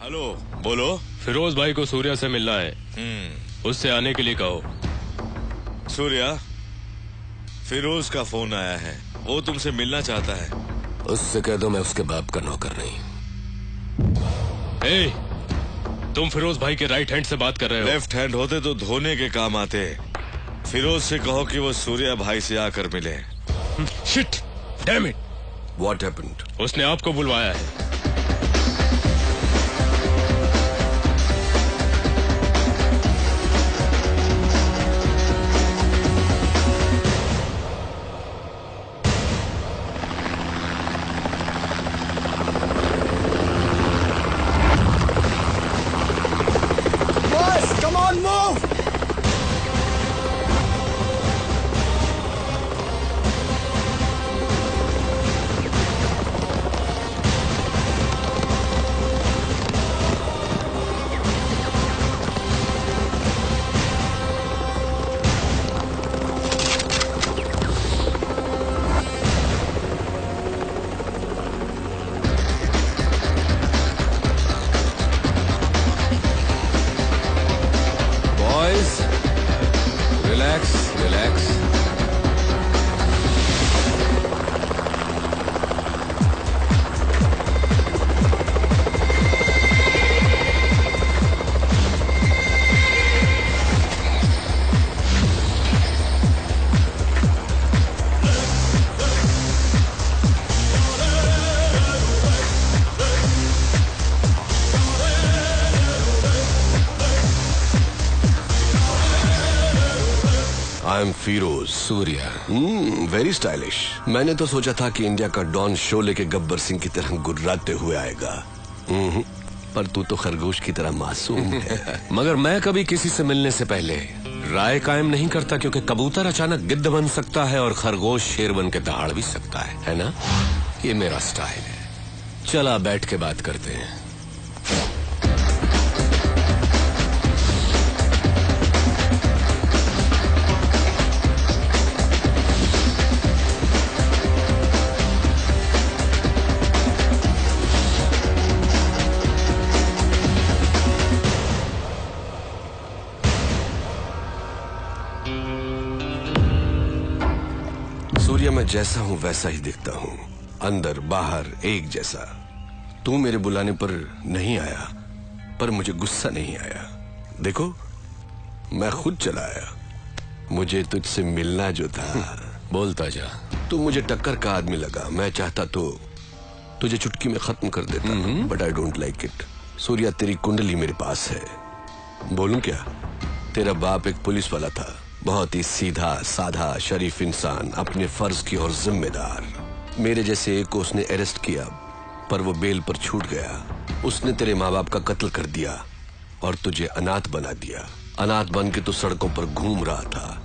Hello, बोलो। फिरोज भाई को सूर्या से मिलना है। उससे आने के लिए कहो। सूर्या, फिरोज का फोन आया है, वो तुमसे मिलना चाहता है। उससे कह दो मैं उसके बाप का नौकर नहीं। तुम फिरोज भाई के राइट हैंड से बात कर रहे हो। लेफ्ट हैंड होते तो धोने के काम आते। फिरोज से कहो कि वो सूर्या भाई से आकर मिले। Shit, damn it. What happened? उसने आपको बुलवाया है। Relax. I am Firoz Surya. Very stylish. मैंने तो सोचा था कि इंडिया का डॉन शो लेके गब्बर सिंह की तरह गुर्राते हुए आएगा, पर तू तो खरगोश की तरह मासूम है। मगर मैं कभी किसी से मिलने से पहले राय कायम नहीं करता, क्योंकि कबूतर अचानक गिद्ध बन सकता है और खरगोश शेर बन के दहाड़ भी सकता है ना? ये मेरा स्टाइल है। चला बैठ के बात करते हैं। सूर्या, मैं जैसा हूँ वैसा ही दिखता हूँ, अंदर बाहर एक जैसा। तू मेरे बुलाने पर नहीं आया, पर मुझे गुस्सा नहीं आया। देखो, मैं खुद चला आया। मुझे तुझसे मिलना जो था। बोलता जा। तू मुझे टक्कर का आदमी लगा। मैं चाहता तो तुझे चुटकी में खत्म कर देता, but I don't like it. Surya, तेरी कुंडली मेरे पास है। बोलूं क्या? तेरा बाप एक पुलिस वाला था, बहुत ही सीधा साधा शरीफ इंसान, अपने फर्ज की ओर जिम्मेदार। मेरे जैसे एक को उसने अरेस्ट किया, पर वो बेल पर छूट गया। उसने तेरे माँ बाप का कत्ल कर दिया और तुझे अनाथ बना दिया। अनाथ बन के तू सड़कों पर घूम रहा था।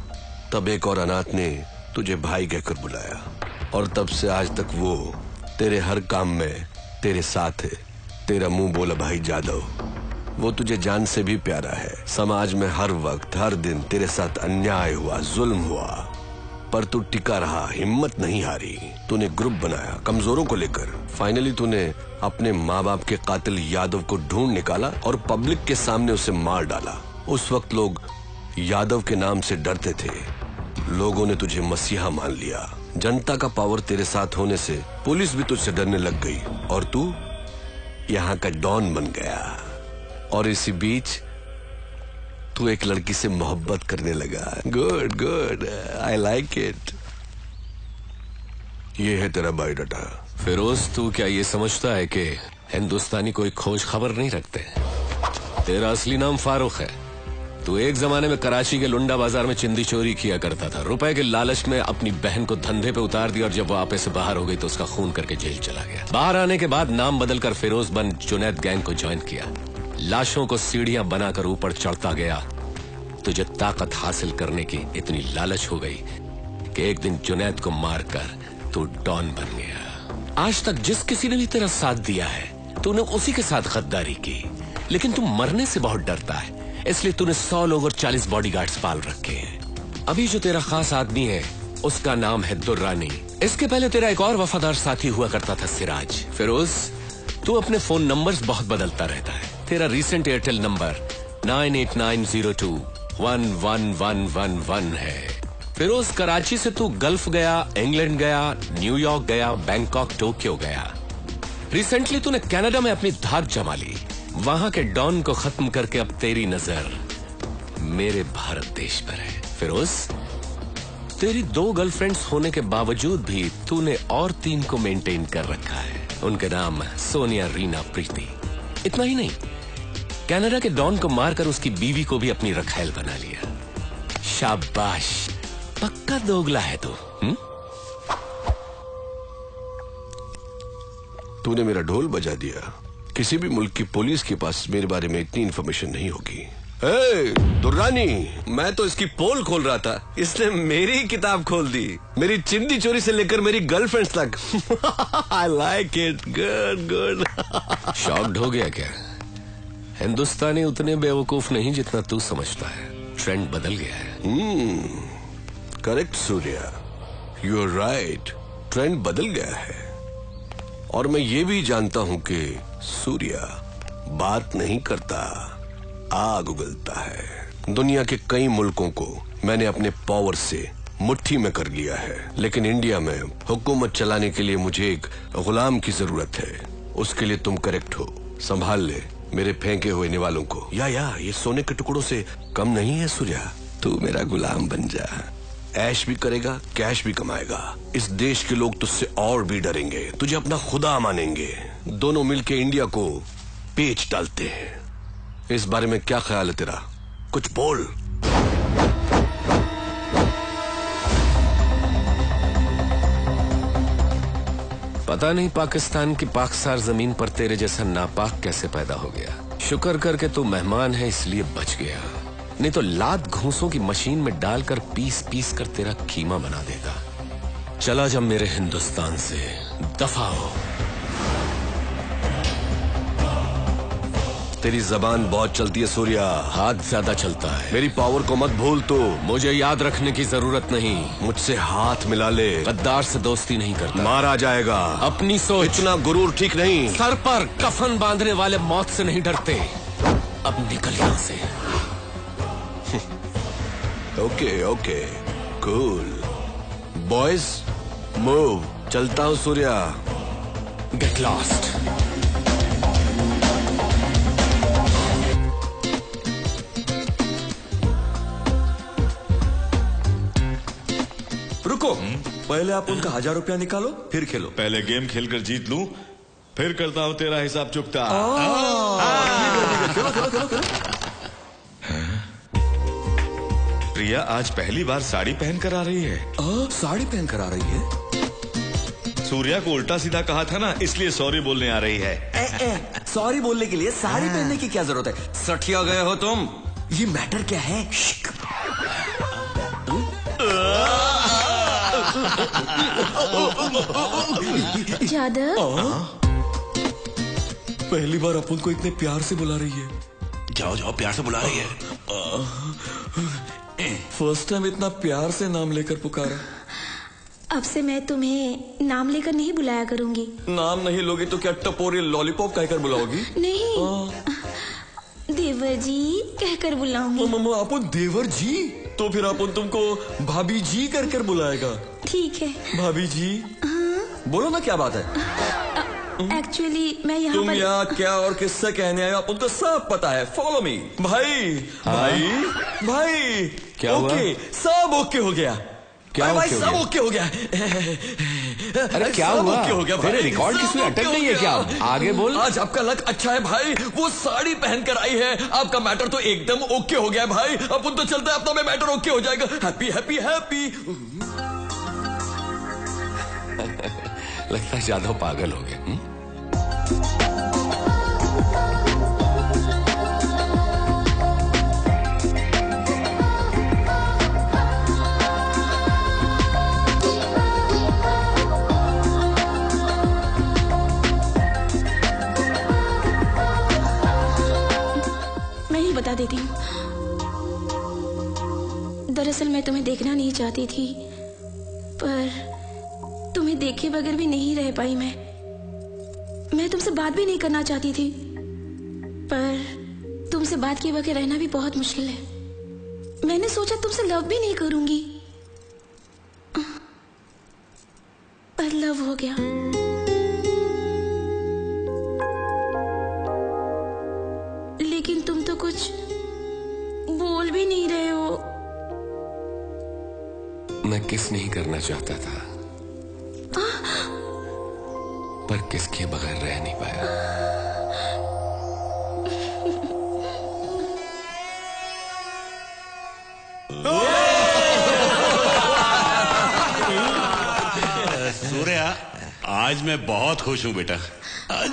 तब एक और अनाथ ने तुझे भाई कहकर बुलाया, और तब से आज तक वो तेरे हर काम में तेरे साथ है। तेरा मुंह बोला भाई जादव, वो तुझे जान से भी प्यारा है। समाज में हर वक्त हर दिन तेरे साथ अन्याय हुआ, जुल्म हुआ, पर तू टिका रहा, हिम्मत नहीं हारी। तूने ग्रुप बनाया कमजोरों को लेकर। फाइनली तूने अपने माँ बाप के कातिल यादव को ढूंढ निकाला और पब्लिक के सामने उसे मार डाला। उस वक्त लोग यादव के नाम से डरते थे। लोगों ने तुझे मसीहा मान लिया। जनता का पावर तेरे साथ होने से पुलिस भी तुझसे डरने लग गई, और तू यहाँ का डॉन बन गया। और इसी बीच तू एक लड़की से मोहब्बत करने लगा। Good, I like it. ये है तेरा बायोडाटा। फिरोज, तू क्या ये समझता है कि हिंदुस्तानी कोई खोज खबर नहीं रखते? तेरा असली नाम फारूक है। तू एक जमाने में कराची के लुंडा बाजार में चिंदी चोरी किया करता था। रुपए के लालच में अपनी बहन को धंधे पे उतार दिया, और जब वो आपे से बाहर हो गई तो उसका खून करके जेल चला गया। बाहर आने के बाद नाम बदलकर फिरोज बन जुनैद गैंग को ज्वाइन किया। लाशों को सीढ़ियां बनाकर ऊपर चढ़ता गया। तुझे ताकत हासिल करने की इतनी लालच हो गई कि एक दिन जुनैद को मारकर तू डॉन बन गया। आज तक जिस किसी ने भी तेरा साथ दिया है, तूने उसी के साथ गद्दारी की। लेकिन तू मरने से बहुत डरता है, इसलिए तूने 100 लोग और 40 बॉडीगार्ड्स पाल रखे हैं। अभी जो तेरा खास आदमी है, उसका नाम है दुर्रानी। इसके पहले तेरा एक और वफादार साथी हुआ करता था, सिराज। फिरोज, तू अपने फोन नंबर्स बहुत बदलता रहता है। तेरा रीसेंट एयरटेल नंबर 9890211111 है। फिरोज, कराची से तू गल्फ गया, इंग्लैंड गया, न्यूयॉर्क गया, बैंकॉक, टोक्यो गया। रिसेंटली तूने कनाडा में अपनी धाक जमा ली। वहां के डॉन को खत्म करके अब तेरी नजर मेरे भारत देश पर है। फिरोज, तेरी 2 गर्लफ्रेंड्स होने के बावजूद भी तूने और 3 को मेंटेन कर रखा है। उनके नाम सोनिया, रीना, प्रीति। इतना ही नहीं, कनाडा के डॉन को मारकर उसकी बीवी को भी अपनी रखैल बना लिया। शाबाश, पक्का दोगला है तू। तूने मेरा ढोल बजा दिया। किसी भी मुल्क की पुलिस के पास मेरे बारे में इतनी इंफॉर्मेशन नहीं होगी। दुर्रानी, मैं तो इसकी पोल खोल रहा था, इसने मेरी किताब खोल दी। मेरी चिंदी चोरी से लेकर मेरी गर्लफ्रेंड्स तक। I like it, good good. Shocked हो गया क्या? हिंदुस्तानी उतने बेवकूफ नहीं जितना तू समझता है। ट्रेंड बदल गया है। Correct Surya, you are right, trend बदल गया है। और मैं ये भी जानता हूं कि सूर्या बात नहीं करता, आग उगलता है। दुनिया के कई मुल्कों को मैंने अपने पावर से मुट्ठी में कर लिया है, लेकिन इंडिया में हुकूमत चलाने के लिए मुझे एक गुलाम की जरूरत है। उसके लिए तुम करेक्ट हो। संभाल ले मेरे फेंके हुए निवालों को। या ये सोने के टुकड़ों से कम नहीं है सूर्या। तू मेरा गुलाम बन जा, ऐश भी करेगा, कैश भी कमाएगा। इस देश के लोग तुझसे और भी डरेंगे, तुझे अपना खुदा मानेंगे। दोनों मिलके इंडिया को पेच डालते हैं। इस बारे में क्या ख्याल है तेरा? कुछ बोल। पता नहीं पाकिस्तान की पाकसार जमीन पर तेरे जैसा नापाक कैसे पैदा हो गया। शुक्र करके तू मेहमान है इसलिए बच गया, नहीं तो लात घूंसों की मशीन में डालकर पीस पीस कर तेरा कीमा बना देता। चला जब मेरे हिंदुस्तान से, दफा हो। तेरी जबान बहुत चलती है सूर्या, हाथ ज्यादा चलता है। मेरी पावर को मत भूल। तो मुझे याद रखने की जरूरत नहीं। मुझसे हाथ मिला ले, गद्दार से दोस्ती नहीं करता। मारा जाएगा। अपनी सोच। इतना गुरूर ठीक नहीं। सर पर कफन बांधने वाले मौत से नहीं डरते। अब निकल यहां से। Okay cool boys, move. चलता हूँ सूर्या। Get lost. रुको, पहले आप उनका 1000 रुपया निकालो, फिर खेलो। पहले गेम खेलकर जीत लूं, फिर करता हूं तेरा हिसाब चुकता। चलो। प्रिया आज पहली बार साड़ी पहन कर आ रही है। साड़ी पहन कर आ रही है? सूर्या को उल्टा सीधा कहा था ना, इसलिए सॉरी बोलने आ रही है। सॉरी बोलने के लिए साड़ी पहनने की क्या जरूरत है? सठिया गए हो तुम। ये मैटर क्या है? जादव, पहली बार अपन को इतने प्यार से बुला रही है। जाओ प्यार से बुला रही है। फर्स्ट टाइम इतना प्यार से नाम लेकर पुकारा। अब से मैं तुम्हें नाम लेकर नहीं बुलाया करूंगी। नाम नहीं लोगी तो क्या टपोरी लॉलीपॉप कहकर बुलाओगी? नहीं, देवर जी कहकर बुलाऊंगी। मम्मा अपन देवर जी? तो फिर अपन तुमको भाभी जी कर बुलाएगा। ठीक है भाभी जी। बोलो ना, क्या बात है? एक्चुअली मैं यहाँ तुम पर... यहाँ क्या और किससे कहने आए हो अपन को सब पता है। Follow me. भाई क्या हुआ? ओके, सब ओके हो गया। क्या भाई ओके हो सब गया? ओके हो गया। अरे क्या सब हुआ? ओके हो गया भाई। तेरे रिकॉर्ड की सब सुई अटक ओके हो गई है क्या? गया। आगे बोल। आज आपका लक अच्छा है भाई, वो साड़ी पहन कर आई है। आपका मैटर तो एकदम ओके हो गया है भाई। अपन तो चलते हैं, अपना में मैटर ओके हो जाएगा। Happy happy happy. लगता है जादव पागल हो गए। मैं ही बता देती हूँ। दरअसल मैं तुम्हें देखना नहीं चाहती थी, पर तुम्हें देखे बगैर भी नहीं रह पाई। मैं तुमसे बात भी नहीं करना चाहती थी, पर तुमसे बात किए बगैर रहना भी बहुत मुश्किल है। मैंने सोचा तुमसे लव भी नहीं करूंगी, पर लव हो गया। लेकिन तुम तो कुछ बोल भी नहीं रहे हो। मैं किस नहीं करना चाहता था, पर किसके बगैर रह नहीं पाया। सूर्या, आज मैं बहुत खुश हूँ बेटा।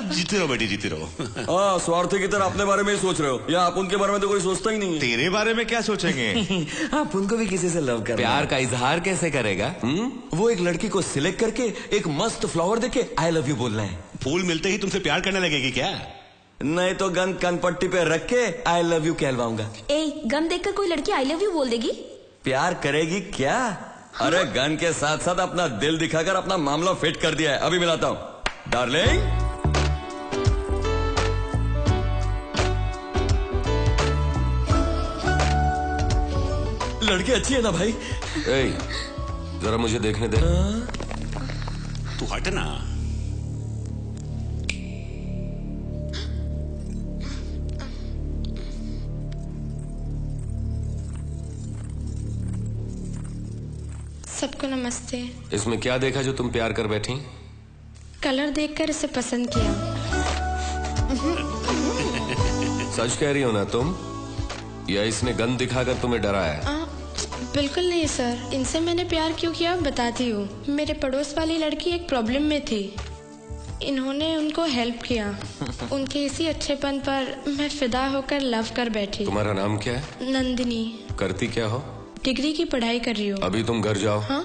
जीते रहो बेटी, जीते रहो। हाँ, स्वार्थी की तरह अपने बारे में ही सोच रहे हो, या आप उनके बारे में तो कोई सोचता ही नहीं है। तेरे बारे में क्या सोचेंगे? आप उनको भी किसी से लव कर प्यार का इजहार कैसे करेगा? वो एक लड़की को सिलेक्ट करके एक मस्त फ्लावर देके आई लव यू बोलना है। फूल मिलते ही तुमसे प्यार करने लगेगी क्या? नहीं तो गन कनपट्टी पे रख के आई लव यू कहलवाऊंगा। गन देखकर कोई लड़की आई लव यू बोल देगी? प्यार करेगी क्या? अरे गन के साथ साथ अपना दिल दिखाकर अपना मामला फिट कर दिया है। अभी मिलाता हूँ डार्लिंग। लड़की अच्छी है ना भाई? ए, जरा मुझे देखने दे। तू हट ना। सबको नमस्ते। इसमें क्या देखा जो तुम प्यार कर बैठी? कलर देखकर इसे पसंद किया। सच कह रही हो ना तुम, या इसने गन दिखाकर तुम्हें डराया? बिल्कुल नहीं सर, इनसे मैंने प्यार क्यों किया बताती हूँ। मेरे पड़ोस वाली लड़की एक प्रॉब्लम में थी, इन्होंने उनको हेल्प किया। उनके इसी अच्छेपन पर मैं फिदा होकर लव कर बैठी। तुम्हारा नाम क्या है? नंदिनी। करती क्या हो? डिग्री की पढ़ाई कर रही हूँ। अभी तुम घर जाओ। हाँ?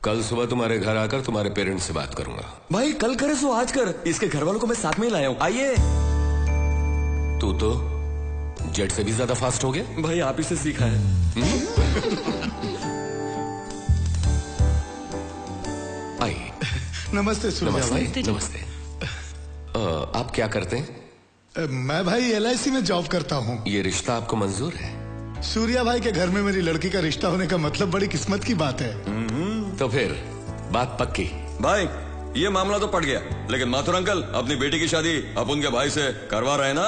कल सुबह तुम्हारे घर आकर तुम्हारे पेरेंट्स से बात करूंगा। भाई कल करे सो आज कर, इसके घर वालों को मैं साथ में ही लाया हूँ। आइए। तू तो जेट से भी ज्यादा फास्ट हो गया। भाई आप ही से सीखा है। आइए। नमस्ते सूर्या भाई। नमस्ते। आप क्या करते हैं? मैं भाई LIC में जॉब करता हूँ। ये रिश्ता आपको मंजूर है? सूर्या भाई के घर में मेरी लड़की का रिश्ता होने का मतलब बड़ी किस्मत की बात है। तो फिर बात पक्की। भाई ये मामला तो पड़ गया, लेकिन माथुर अंकल अपनी बेटी की शादी अब उनके भाई से करवा रहे हैं ना?